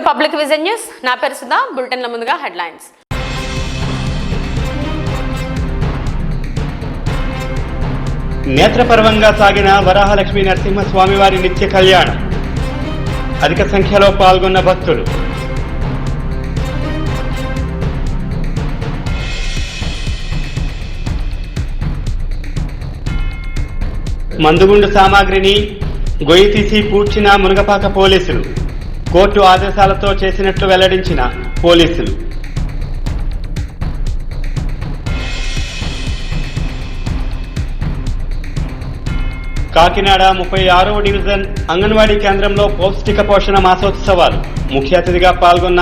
Public vision news నా పేరు సుధా. బులెటిన్ల ముందుగా హెడ్లైన్స్. నేత్రపర్వంగా సాగిన వరాహలక్ష్మీ నరసింహస్వామివారి నిత్య కళ్యాణం. అధిక సంఖ్యలో పాల్గొన్న భక్తులు. మందుగుండు సామాగ్రిని గొయ్యి తీసి పూడ్చిన మునగపాక పోలీసులు. కోర్టు ఆదేశాలతో చేసినట్లు వెల్లడించిన పోలీసులు. కాకినాడ 36వ డివిజన్ అంగన్వాడీ కేంద్రంలో పౌష్టిక పోషణ మాసోత్సవాలు. ముఖ్య అతిథిగా పాల్గొన్న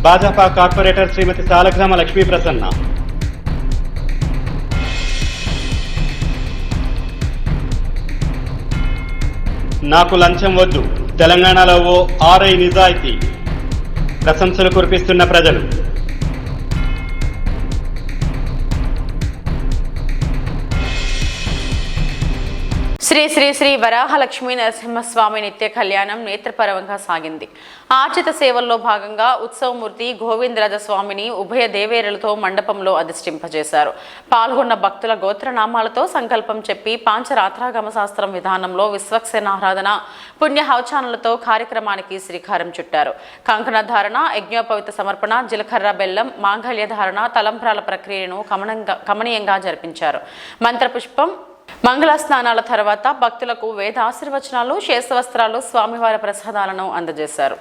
భాజపా కార్పొరేటర్ శ్రీమతి సాలగ్రామ లక్ష్మీ ప్రసన్న. నాకు లంచం వద్దు, తెలంగాణలో ఓ ఆర్ఐ నిజాయితీ. ప్రశంసలు కురిపిస్తున్న ప్రజలు. శ్రీ శ్రీ శ్రీ వరాహలక్ష్మీ నరసింహస్వామి నిత్య కళ్యాణం నేత్రపరంగా సాగింది. ఆర్జిత సేవల్లో భాగంగా ఉత్సవమూర్తి గోవిందరాజస్వామిని ఉభయ దేవేరులతో మండపంలో అధిష్ఠింపజేశారు. పాల్గొన్న భక్తుల గోత్రనామాలతో సంకల్పం చెప్పి పాంచరాత్రాగమ శాస్త్రం విధానంలో విశ్వక్సేనారాధన పుణ్యహవచానులతో కార్యక్రమానికి శ్రీకారం చుట్టారు. కంకణ ధారణ, యజ్ఞోపవిత సమర్పణ, జీలకర్ర బెల్లం, మాంగళ్య ధారణ, తలంబ్రాల ప్రక్రియను కమనీయంగా జరిపించారు. మంత్రపుష్పం, మంగళ స్నానాల తర్వాత భక్తులకు వేద ఆశీర్వచనాలు, శేషవస్త్రాలు, స్వామివారి ప్రసాదాలను అందజేశారు.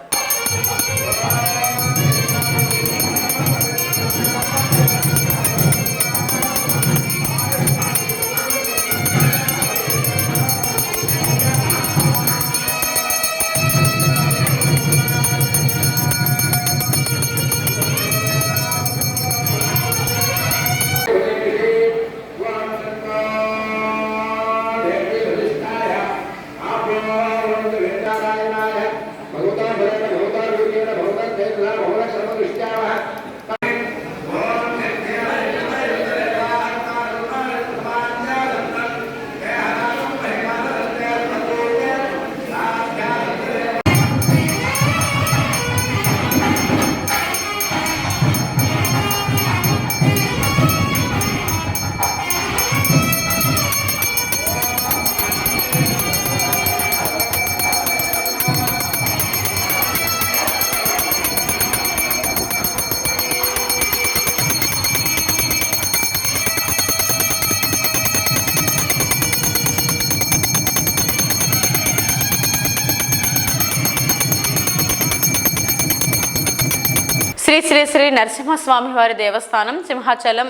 శ్రీ శ్రీ శ్రీ నరసింహస్వామి వారి దేవస్థానం సింహాచలం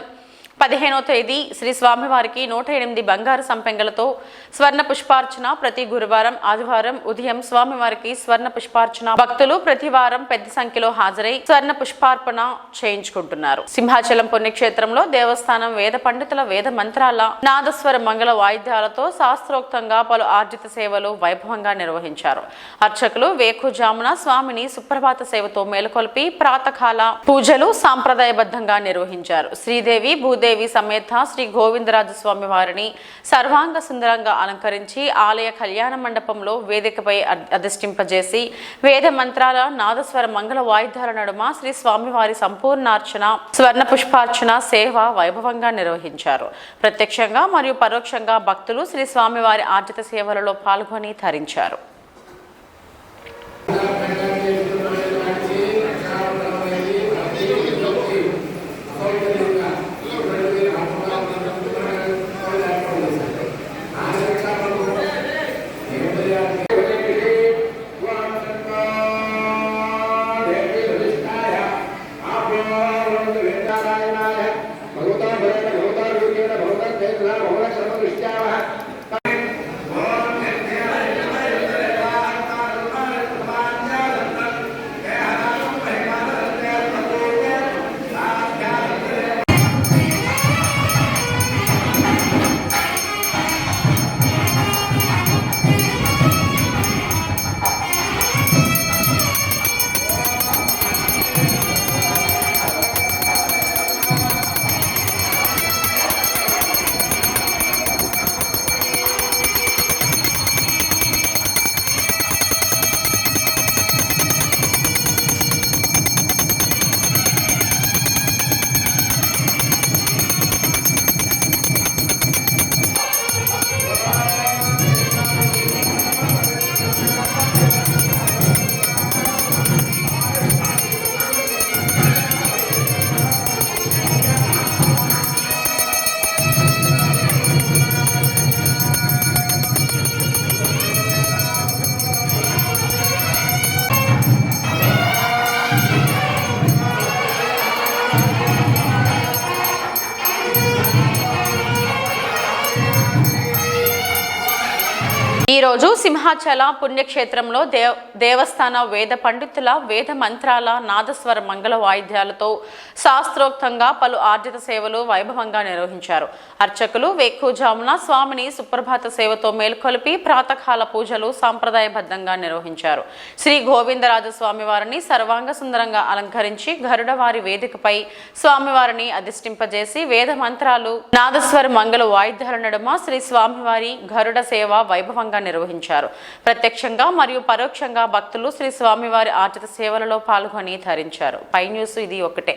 15వ తేదీ శ్రీ స్వామివారికి 108 బంగారు సంపెంగలతో స్వర్ణ పుష్పార్చన. ప్రతి గురువారం, ఆదివారం ఉదయం స్వామివారికి స్వర్ణ పుష్పార్చన. భక్తులు ప్రతి వారం పెద్ద సంఖ్యలో హాజరై స్వర్ణ పుష్పార్పణ చేయించుకుంటున్నారు. సింహాచలం పుణ్యక్షేత్రంలో దేవస్థానం వేద పండితుల వేద మంత్రాల, నాదస్వర మంగళ వాయిద్యాలతో శాస్త్రోక్తంగా పలు ఆర్జిత సేవలు వైభవంగా నిర్వహించారు. అర్చకులు వేకుజామున స్వామిని సుప్రభాత సేవతో మేలుకొల్పి ప్రాతకాల పూజలు సాంప్రదాయబద్ధంగా నిర్వహించారు. శ్రీదేవి భూదేవి సమేత శ్రీ గోవిందరాజస్వామి వారిని సర్వాంగ సుందరంగా అలంకరించి ఆలయ కళ్యాణ మండపంలో వేదికపై అధిష్ఠింపజేసి వేద మంత్రాల, నాదస్వర మంగళ వాయిద్యాల నడుమ శ్రీ స్వామివారి సంపూర్ణార్చన, స్వర్ణ పుష్పార్చన సేవ వైభవంగా నిర్వహించారు. ప్రత్యక్షంగా మరియు పరోక్షంగా భక్తులు శ్రీ స్వామివారి ఆర్జిత సేవలలో పాల్గొని తరించారు. ఈరోజు సింహాచల పుణ్యక్షేత్రంలో దేవస్థాన వేద పండితుల వేద మంత్రాల నాదస్వర మంగళ వాయిద్యాలతో శాస్త్రోక్తంగా పలు ఆర్జిత సేవలు వైభవంగా నిర్వహించారు. అర్చకులు వేకువజామున స్వామిని సుప్రభాత సేవతో మేల్కొలిపి ప్రాతకాల పూజలు సాంప్రదాయబద్ధంగా నిర్వహించారు. శ్రీ గోవిందరాజ స్వామివారిని సర్వాంగ సుందరంగా అలంకరించి గరుడవారి వేదికపై స్వామివారిని అధిష్ఠింపజేసి వేద మంత్రాలు నాదస్వర మంగళ వాయిద్యాల నడుమ శ్రీ స్వామివారి గరుడ సేవ వైభవంగా నిర్వహించారు. ప్రత్యక్షంగా మరియు పరోక్షంగా భక్తులు శ్రీ స్వామివారి ఆర్జిత సేవలలో పాల్గొని ధరించారు. పై న్యూస్ ఇది ఒకటే.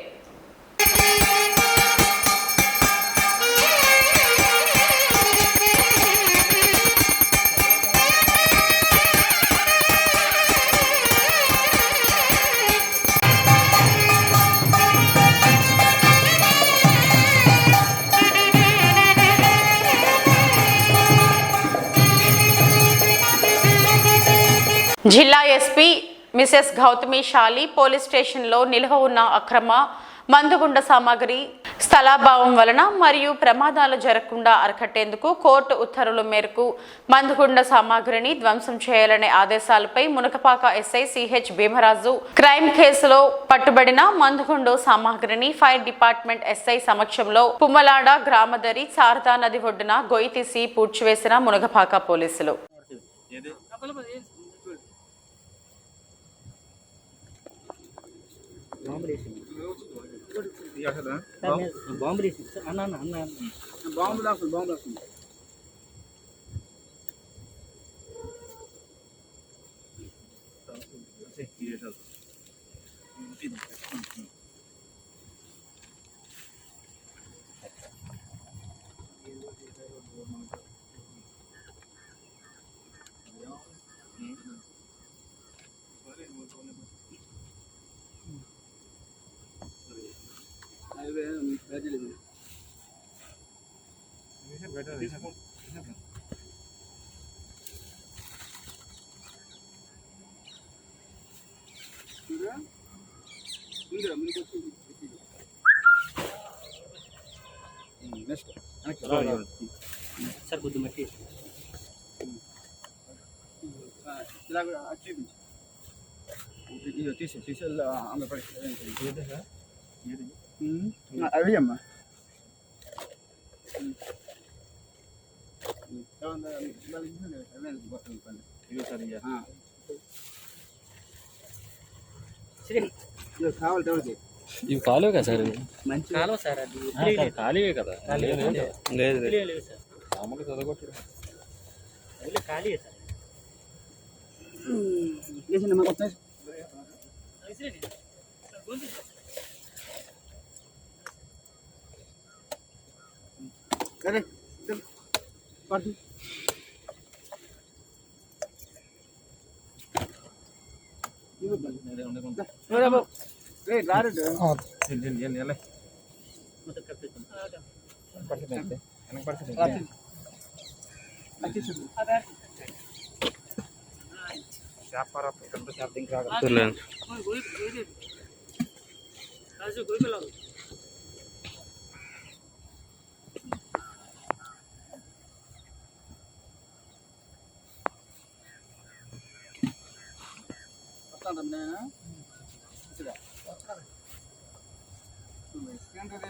జిల్లా SP Mrs Gautami Shali police స్టేషన్లో నిల్వ ఉన్న అక్రమ మందుగుండ సామాగ్రి స్థలాభావం వలన మరియు ప్రమాదాలు జరగకుండా అరికట్టేందుకు కోర్టు ఉత్తర్వుల మేరకు మందుగుండ సామాగ్రిని ధ్వంసం చేయాలనే ఆదేశాలపై మునకపాక ఎస్ఐ సిహెచ్ భీమరాజు క్రైమ్ కేసులో పట్టుబడిన మందుగుండు సామాగ్రిని ఫైర్ డిపార్ట్మెంట్ ఎస్ఐ సమక్షంలో పుమ్మలాడ గ్రామదరి శారదా నది ఒడ్డున గొయ్యి తీసి పూడ్చివేసిన మునకపాక పోలీసులు. అవి అమ్మా కావాలి ఇవి కాలువే కదా సార్? మంచి కాలువ సార్, అది ఖాళీవే కదా? లేదు సార్, మామూలు చదవగొట్టు ఖాళీ సార్. సరే పట్టు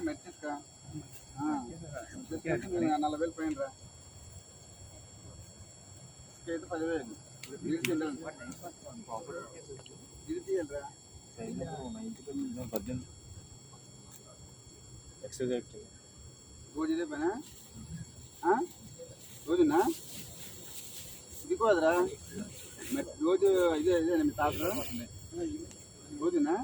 మెట్టిస్కా 40,000 పోయినరా అయితే 10,000 ఇది తీయండిరా. రోజు ఇదే పైన రోజునా ఇది కోదరా రోజు ఇదే మీ తాతరు రోజునా.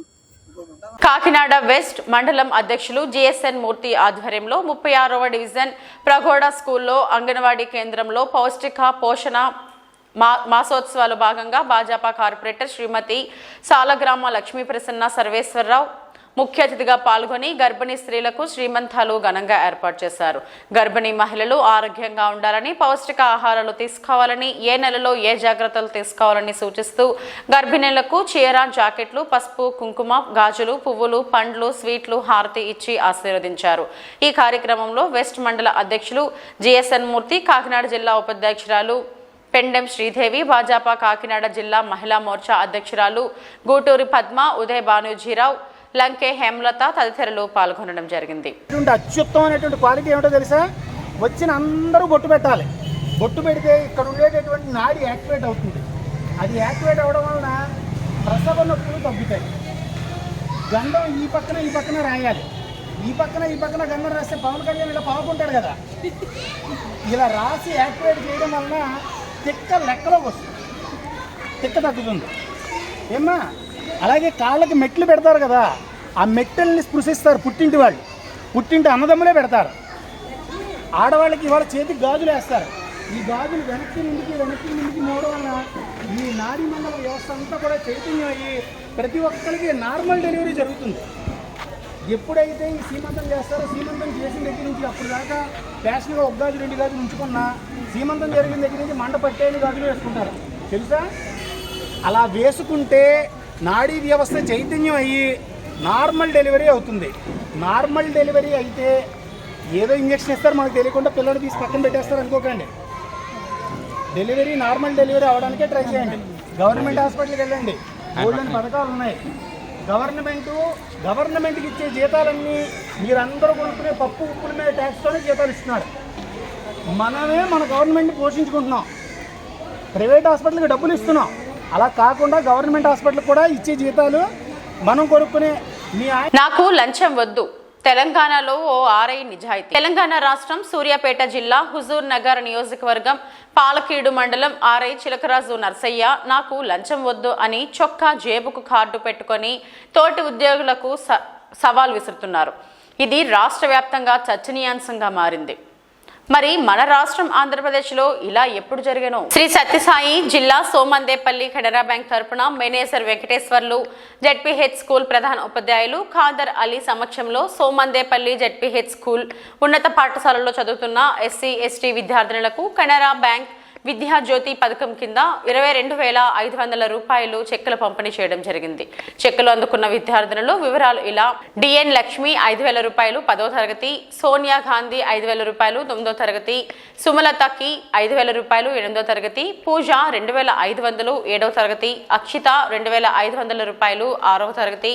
కాకినాడ వెస్ట్ మండలం అధ్యక్షులు జిఎస్ఎన్ మూర్తి ఆధ్వర్యంలో 36వ డివిజన్ ప్రగోడ స్కూల్లో అంగన్వాడీ కేంద్రంలో పౌష్టిక పోషణ మాసోత్సవాలు భాగంగా భాజపా కార్పొరేటర్ శ్రీమతి సాలగ్రామ లక్ష్మీ ప్రసన్న సర్వేశ్వరరావు ముఖ్య అతిథిగా పాల్గొని గర్భిణీ స్త్రీలకు శ్రీమంతాలు ఘనంగా ఏర్పాటు చేశారు. గర్భిణీ మహిళలు ఆరోగ్యంగా ఉండాలని, పౌష్టిక ఆహారాలు తీసుకోవాలని, ఏ నెలలో ఏ జాగ్రత్తలు తీసుకోవాలని సూచిస్తూ గర్భిణీలకు చీర, జాకెట్లు, పసుపు, కుంకుమ, గాజులు, పువ్వులు, పండ్లు, స్వీట్లు, హారతి ఇచ్చి ఆశీర్వదించారు. ఈ కార్యక్రమంలో వెస్ట్ మండల అధ్యక్షులు జిఎస్ఎన్ మూర్తి, కాకినాడ జిల్లా ఉపాధ్యక్షురాలు పెండెం శ్రీదేవి, భాజపా కాకినాడ జిల్లా మహిళా మోర్చా అధ్యక్షురాలు గూటూరి పద్మ, ఉదయ్ భానుజీరావు, లంకే హేమలత తదితరులు పాల్గొనడం జరిగింది. అత్యుత్తమైనటువంటి క్వాలిటీ ఏమిటో తెలుసా? వచ్చిన అందరూ బొట్టు పెట్టాలి. బొట్టు పెడితే ఇక్కడ ఉండేటటువంటి నాడి యాక్టివేట్ అవుతుంది. అది యాక్టివేట్ అవ్వడం వలన ప్రసవ నొప్పులు తగ్గుతాయి. గంధం ఈ పక్కన రాయాలి. ఈ పక్కన గంధం రాస్తే పవన్ కళ్యాణ్ ఇలా పావుకుంటాడు కదా, ఇలా రాసి యాక్టివేట్ చేయడం వలన తిక్క లెక్కలోకి వస్తుంది, తిక్క తగ్గుతుంది ఏమ్మా. అలాగే కాళ్ళకి మెట్లు పెడతారు కదా, ఆ మెట్టల్ని స్పృశిస్తారు పుట్టింటి వాళ్ళు, పుట్టింటి అన్నదమ్ములే పెడతారు. ఆడవాళ్ళకి ఇవాళ చేతికి గాజులు వేస్తారు. ఈ గాజులు వెనక్కి ముందుకి మోవడం వల్ల ఈ నాడీ మండల వ్యవస్థ అంతా కూడా చైతన్యం అయ్యి ప్రతి ఒక్కరికి నార్మల్ డెలివరీ జరుగుతుంది. ఎప్పుడైతే ఈ సీమంతం చేస్తారో, సీమంతం చేసిన దగ్గర నుంచి అప్పుడు దాకా ఫ్యాషన్గా ఒక గాజు 2 గాజులు ఉంచుకున్నా, సీమంతం జరిగిన దగ్గర నుంచి మంట పట్టేది గాజులు వేసుకుంటారు తెలుసా. అలా వేసుకుంటే నాడీ వ్యవస్థ చైతన్యం అయ్యి నార్మల్ డెలివరీ అవుతుంది. నార్మల్ డెలివరీ అయితే ఏదో ఇంజక్షన్ ఇస్తారు, మనకు తెలియకుండా పిల్లలు తీసి పక్కన పెట్టేస్తారు అనుకోకండి. డెలివరీ నార్మల్ డెలివరీ అవ్వడానికే ట్రై చేయండి. గవర్నమెంట్ హాస్పిటల్కి వెళ్ళండి, గోల్డెన్ పథకాలు ఉన్నాయి. గవర్నమెంట్కి ఇచ్చే జీతాలన్నీ మీరందరూ కొనుక్కునే పప్పు ఉప్పుల మీద ట్యాక్స్తోనే జీతాలు ఇస్తున్నారు. మనమే మన గవర్నమెంట్ని పోషించుకుంటున్నాం, ప్రైవేట్ హాస్పిటల్కి డబ్బులు ఇస్తున్నాం. అలా కాకుండా గవర్నమెంట్ హాస్పిటల్ కూడా ఇచ్చే జీతాలు మనం కొనుక్కునే నాకు లంచం వద్దు. తెలంగాణలో ఓ ఆర్ఐ నిజాయితీ. తెలంగాణ రాష్ట్రం సూర్యాపేట జిల్లా హుజూర్ నగర్ నియోజకవర్గం పాలకీడు మండలం ఆర్ఐ చిలకరాజు నర్సయ్య నాకు లంచం వద్దు అని చొక్కా జేబుకు కార్డు పెట్టుకొని తోటి ఉద్యోగులకు సవాల్ విసురుతున్నారు. ఇది రాష్ట్ర వ్యాప్తంగా చర్చనీయాంశంగా మారింది. మరి మన రాష్ట్రం ఆంధ్రప్రదేశ్లో ఇలా ఎప్పుడు జరిగానో. శ్రీ సత్యసాయి జిల్లా సోమందేపల్లి కెనరా బ్యాంక్ తరపున మేనేజర్ వెంకటేశ్వర్లు, జెడ్పీహెచ్ స్కూల్ ప్రధాన ఉపాధ్యాయులు ఖాదర్ అలీ సమక్షంలో సోమందేపల్లి జెడ్పీహెచ్ స్కూల్ ఉన్నత పాఠశాలలో చదువుతున్న ఎస్సీ ఎస్టీ విద్యార్థినులకు కెనరా బ్యాంక్ విద్యాజ్యోతి పథకం కింద 22,500 రూపాయలు చెక్కుల పంపిణీ చేయడం జరిగింది. చెక్కులు అందుకున్న విద్యార్థినులు వివరాలు ఇలా: డిఎన్ లక్ష్మి 5,000 రూపాయలు 10వ తరగతి, సోనియా గాంధీ 5,000 రూపాయలు 9వ తరగతి, సుమలతకి 5,000 రూపాయలు 8వ తరగతి, పూజ 2,500 7వ తరగతి, అక్షిత 2,500 రూపాయలు 6వ తరగతి,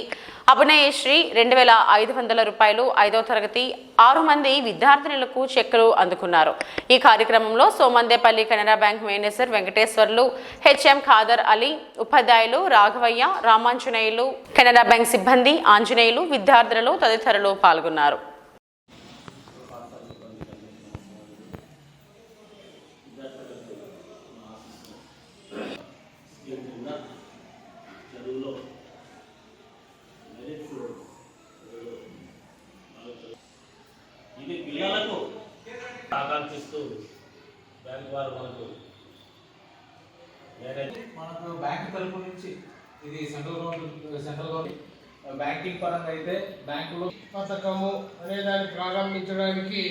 అభినయశ్రీ 2,500 రూపాయలు 5వ తరగతి 6 మంది విద్యార్థినులకు చెక్కులు అందుకున్నారు. ఈ కార్యక్రమంలో Somandepalli Canara bank manager Venkateswarlu, HM Khadar Ali, ఉపాధ్యాయులు రాఘవయ్య, రామాంజనేయులు, కెనరా బ్యాంక్ సిబ్బంది, ఆంజనేయులు, విద్యార్థులు తదితరులు పాల్గొన్నారు. ఇది పిల్లలకు ఆకాంక్షిస్తూ బ్యాంక్ వారు మనకు బ్యాంక్ తరపు నుంచి ఇది సెంట్రల్ గవర్నమెంట్ బ్యాంకింగ్ పరంగా అయితే బ్యాంకులో పథకము అనే దాన్ని ప్రారంభించడానికి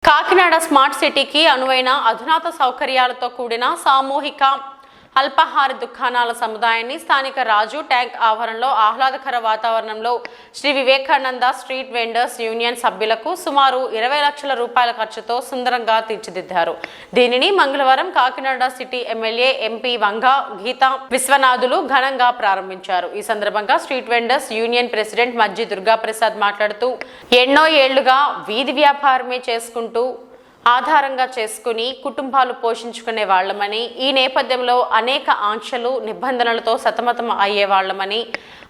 కాకినాడ స్మార్ట్ సిటీకి అనువైన అధునాత సౌకర్యాలతో కూడిన సామూహిక అల్పాహార దుకాణాల సముదాయాన్ని స్థానిక రాజు ట్యాంక్ ఆవరణలో ఆహ్లాదకర వాతావరణంలో Sri Vivekananda street vendors union సభ్యులకు సుమారు 20 లక్షల రూపాయల ఖర్చుతో సుందరంగా తీర్చిదిద్దారు. దీనిని మంగళవారం కాకినాడ సిటీ ఎమ్మెల్యే ఎంపీ వంగ గీతా విశ్వనాథులు ఘనంగా ప్రారంభించారు. ఈ సందర్భంగా స్ట్రీట్ వెండర్స్ యూనియన్ ప్రెసిడెంట్ మజ్జి దుర్గాప్రసాద్ మాట్లాడుతూ ఎన్నో ఏళ్లుగా వీధి వ్యాపారమే చేసుకుంటూ ఆధారంగా చేసుకుని కుటుంబాలు పోషించుకునే వాళ్లమని, ఈ నేపథ్యంలో అనేక ఆంక్షలు నిబంధనలతో సతమతం అయ్యే వాళ్లమని,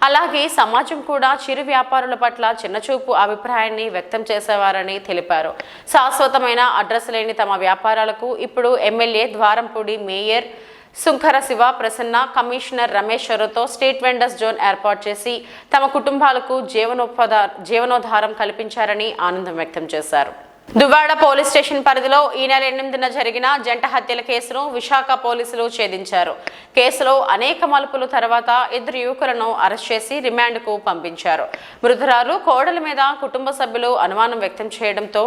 అలాగే సమాజం కూడా చిరు వ్యాపారుల పట్ల చిన్నచూపు అభిప్రాయాన్ని వ్యక్తం చేసేవారని తెలిపారు. శాశ్వతమైన అడ్రస్ లేని తమ వ్యాపారాలకు ఇప్పుడు MLA Dwarampudi mayor Sunkara Siva Prasanna, commissioner రమేశ్వరతో స్ట్రీట్ వెండర్స్ జోన్ ఏర్పాటు చేసి తమ కుటుంబాలకు జీవనోధారం కల్పించారని ఆనందం వ్యక్తం చేశారు. దువ్వాడ పోలీస్ స్టేషన్ పరిధిలో ఈ నెల 8న జరిగిన జంట హత్యల కేసును విశాఖ పోలీసులు ఛేదించారు. కేసులో అనేక మలుపుల తర్వాత 2 యువకులను అరెస్ట్ చేసి రిమాండ్కు పంపించారు. మృతురాలు కోడల మీద కుటుంబ సభ్యులు అనుమానం వ్యక్తం చేయడంతో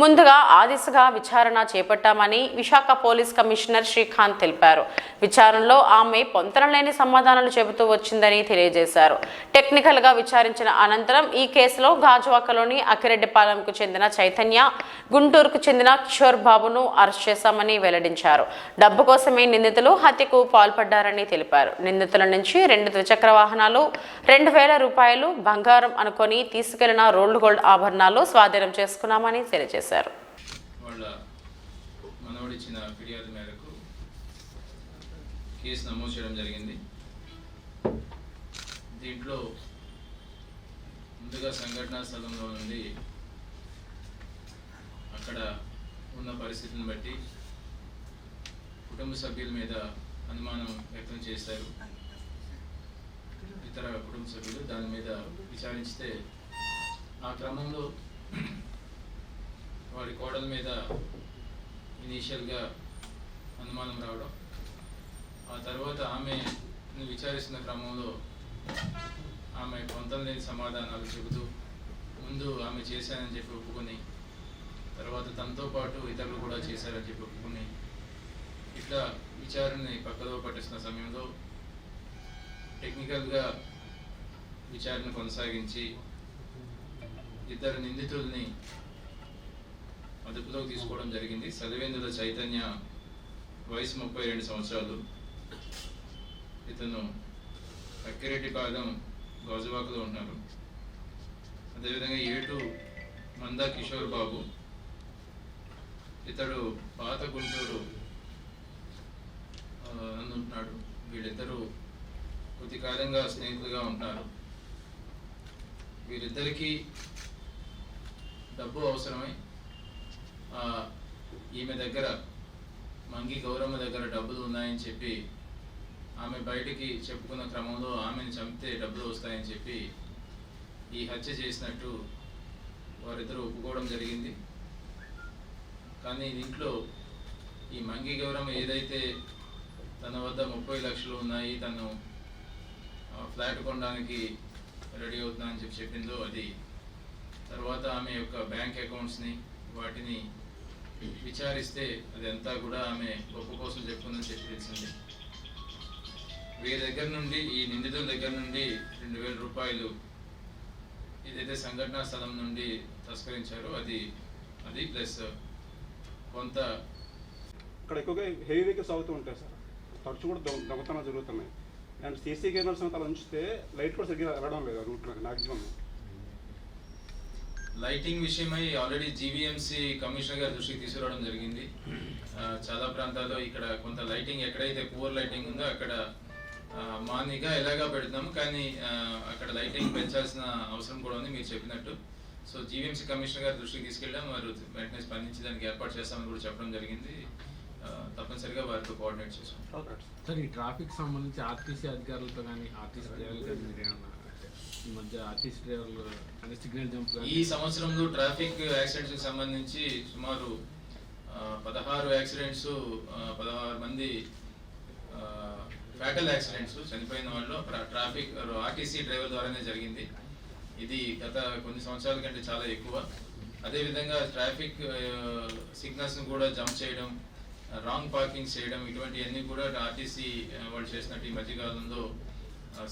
ముందుగా ఆ దిశగా విచారణ చేపట్టామని విశాఖ పోలీస్ కమిషనర్ శ్రీకాంత్ తెలిపారు. విచారణలో ఆమె పొంతనలేని సమాధానాలు చెబుతూ వచ్చిందని తెలియజేశారు. టెక్నికల్ గా విచారించిన అనంతరం ఈ కేసులో గాజువాకలోని అక్కిరెడ్డిపాలెంకు చెందిన చైతన్య, గుంటూరుకు చెందిన కిషోర్ బాబును అరెస్ట్ చేశామని వెల్లడించారు. డబ్బు కోసమే నిందితులు హత్యకు పాల్పడ్డారని తెలిపారు. నిందితుల నుంచి 2 ద్విచక్ర వాహనాలు, 2,000 రూపాయలు బంగారం అనుకొని తీసుకెళ్లిన రోల్డ్ గోల్డ్ ఆభరణాలు స్వాధీనం చేసుకున్నామని తెలియజేశారు. వాళ్ళ మనవడిచ్చిన ఫిర్యాదు మేరకు కేసు నమోదు చేయడం జరిగింది. దీంట్లో ముందుగా సంఘటనా స్థలంలో నుండి అక్కడ ఉన్న పరిస్థితిని బట్టి కుటుంబ సభ్యుల మీద అనుమానం వ్యక్తం చేశారు. ఇతర కుటుంబ సభ్యులు దాని మీద విచారిస్తే ఆ క్రమంలో వాడి కోడల మీద ఇనీషియల్గా అనుమానం రావడం, ఆ తర్వాత ఆమెను విచారిస్తున్న క్రమంలో ఆమె పొంతం లేని సమాధానాలు చెబుతూ ముందు ఆమె చేశానని చెప్పి ఒప్పుకొని, తర్వాత తనతో పాటు ఇతరులు కూడా చేశారని చెప్పి ఒప్పుకుని, ఇట్లా విచారణని పక్కదో పట్టిస్తున్న సమయంలో టెక్నికల్గా విచారణ కొనసాగించి 2 నిందితుల్ని అదుపులోకి తీసుకోవడం జరిగింది. సలివేందుల చైతన్య వయసు 32 సంవత్సరాలు, ఇతను అక్కిరెడ్డిపాలెం గాజువాకలో ఉన్నారు. అదేవిధంగా 7 మందా కిషోర్ బాబు, ఇతడు పాత గుంటూరు ఉంటున్నాడు. వీళ్ళిద్దరూ కొద్ది కాలంగా స్నేహితులుగా ఉంటున్నారు. వీరిద్దరికీ డబ్బు అవసరమై ఈమె దగ్గర మంగి గౌరమ్మ దగ్గర డబ్బులు ఉన్నాయని చెప్పి ఆమె బయటికి చెప్పుకున్న క్రమంలో ఆమెను చంపితే డబ్బులు వస్తాయని చెప్పి ఈ హత్య చేసినట్టు వారిద్దరూ ఒప్పుకోవడం జరిగింది. కానీ దీంట్లో ఈ మంగి గౌరమ్మ ఏదైతే తన వద్ద 30 లక్షలు ఉన్నాయి, తను ఫ్లాట్ కొనడానికి రెడీ అవుతుందని చెప్పి చెప్పిందో, అది తర్వాత ఆమె యొక్క బ్యాంక్ అకౌంట్స్ని వాటిని విచారిస్తే అది అంతా కూడా ఆమె గొప్ప కోసం చెప్పుకుందని చెప్పి తెలిసింది. వీరి దగ్గర నుండి, ఈ నిందితుల దగ్గర నుండి 2,000 రూపాయలు ఏదైతే సంఘటనా స్థలం నుండి తస్కరించారో అది ప్లస్ కొంత ఇక్కడ ఎక్కువగా హెవీ వెహికల్స్ అవుతూ ఉంటాయి సార్. తరచు కూడా దొంగతనాలు జరుగుతున్నాయి. అండ్ సీసీ కెమెరాస్ అలా ఉంచితే లైట్ కూడా సరిగ్గా వెళ్ళడం లేదు రూట్ మ్యాక్సిమం. లైటింగ్ విషయమై ఆల్రెడీ జీవీఎంసీ కమిషనర్ గారి దృష్టికి తీసుకురావడం జరిగింది. చాలా ప్రాంతాల్లో ఇక్కడ కొంత లైటింగ్ ఎక్కడైతే పూర్ లైటింగ్ ఉందో అక్కడ మానిగా ఎలాగా పెడుతున్నాము, కానీ అక్కడ లైటింగ్ పెంచాల్సిన అవసరం కూడా ఉంది మీరు చెప్పినట్టు. సో జీవీఎంసీ కమిషనర్ గారి దృష్టికి తీసుకెళ్ళాం, వారు వెంటనే స్పందించి దానికి ఏర్పాటు చేస్తామని కూడా చెప్పడం జరిగింది. తప్పనిసరిగా వారితో కోఆర్డినేట్ చేసాం. సార్, ఈ ట్రాఫిక్ సంబంధించి ఆర్టీసీ అధికారులతో కానీ ఆర్టీసీ డ్రైవర్లు ఈ మధ్య ఆర్టీసీ డ్రైవర్లు అంటే సిగ్నల్ జంప్ ఈ సంవత్సరంలో ట్రాఫిక్ యాక్సిడెంట్స్కి సంబంధించి సుమారు 16 యాక్సిడెంట్స్, 16 మంది ఫ్యాటల్ యాక్సిడెంట్స్ చనిపోయిన వాళ్ళు ట్రాఫిక్ ఆర్టీసీ డ్రైవర్ ద్వారానే జరిగింది. ఇది గత కొన్ని సంవత్సరాల కంటే చాలా ఎక్కువ. అదేవిధంగా ట్రాఫిక్ సిగ్నల్స్ను కూడా జంప్ చేయడం, రాంగ్ పార్కింగ్ చేయడం, ఇటువంటివన్నీ కూడా ఆర్టీసీ వాళ్ళు చేసినట్టు ఈ మధ్యకాలంలో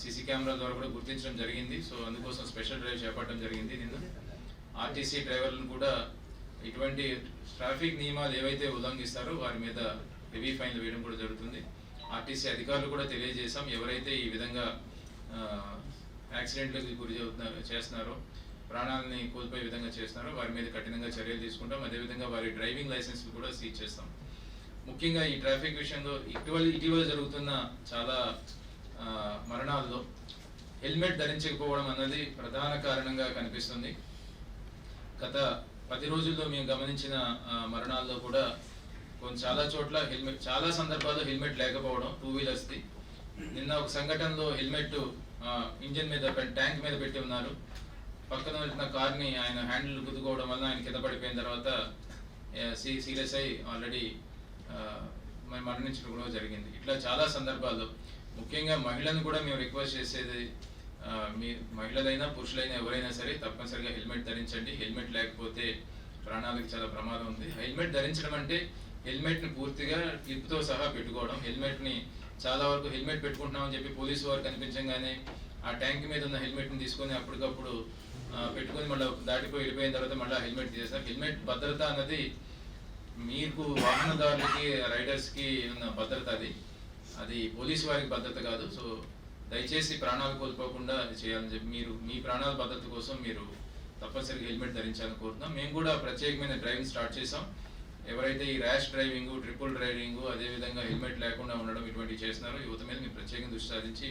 సీసీ కెమెరాల ద్వారా కూడా గుర్తించడం జరిగింది. సో అందుకోసం స్పెషల్ డ్రైవ్ చేపట్టడం జరిగింది. నిన్న ఆర్టీసీ డ్రైవర్లను కూడా ఇటువంటి ట్రాఫిక్ నియమాలు ఏవైతే ఉల్లంఘిస్తారో వారి మీద హెవీ ఫైన్లు వేయడం కూడా జరుగుతుంది. ఆర్టీసీ అధికారులు కూడా తెలియజేశాం, ఎవరైతే ఈ విధంగా యాక్సిడెంట్లకు గురి చేస్తున్నారో ప్రాణాలని కోల్పోయే విధంగా చేస్తున్నారో వారి మీద కఠినంగా చర్యలు తీసుకుంటాం. అదేవిధంగా వారి డ్రైవింగ్ లైసెన్స్లు కూడా సీజ్ చేస్తాం. ముఖ్యంగా ఈ ట్రాఫిక్ విషయంలో ఇటీవల జరుగుతున్న చాలా మరణాల్లో హెల్మెట్ ధరించకపోవడం అన్నది ప్రధాన కారణంగా కనిపిస్తుంది. గత 10 రోజుల్లో మేము గమనించిన మరణాల్లో కూడా చాలా చోట్ల చాలా సందర్భాల్లో హెల్మెట్ లేకపోవడం, 2 వీలర్స్ది. నిన్న ఒక సంఘటనలో హెల్మెట్ ఇంజిన్ మీద ట్యాంక్ మీద పెట్టి ఉన్నారు. పక్కన వెళ్తున్న కార్ని ఆయన హ్యాండిల్ గుద్దుకోవడం వల్ల ఆయన కింద పడిపోయిన తర్వాత సీరియస్ అయి ఆల్రెడీ మరణించడం కూడా జరిగింది. ఇట్లా చాలా సందర్భాల్లో ముఖ్యంగా మహిళలను కూడా మేము రిక్వెస్ట్ చేసేది, మీ మహిళలైనా పురుషులైనా ఎవరైనా సరే తప్పనిసరిగా హెల్మెట్ ధరించండి. హెల్మెట్ లేకపోతే ప్రాణాలకు చాలా ప్రమాదం ఉంది. హెల్మెట్ ధరించడం అంటే హెల్మెట్ని పూర్తిగా క్లిప్తో సహా పెట్టుకోవడం. హెల్మెట్ని చాలా వరకు హెల్మెట్ పెట్టుకుంటున్నామని చెప్పి పోలీసు వారు కనిపించగానే ఆ ట్యాంక్ మీద ఉన్న హెల్మెట్ని తీసుకొని అప్పటికప్పుడు పెట్టుకొని మళ్ళీ దాటిపోయి వెళ్ళిపోయిన తర్వాత మళ్ళీ హెల్మెట్ తీసేస్తారు. హెల్మెట్ భద్రత అన్నది మీకు వాహనదారులకి, రైడర్స్కి ఉన్న భద్రత, అది పోలీసు వారికి భద్రత కాదు. సో దయచేసి ప్రాణాలు కోల్పోకుండా చేయాలని చెప్పి మీరు మీ ప్రాణాల భద్రత కోసం మీరు తప్పనిసరిగా హెల్మెట్ ధరించాలని కోరుతున్నాం. మేము కూడా ప్రత్యేకమైన డ్రైవింగ్ స్టార్ట్ చేసాం. ఎవరైతే ఈ ర్యాష్ డ్రైవింగ్, ట్రిపుల్ డ్రైవింగ్, అదేవిధంగా హెల్మెట్ లేకుండా ఉండడం ఇటువంటివి చేస్తున్నారో యువత మీద మేము ప్రత్యేకంగా దృష్టి సారించి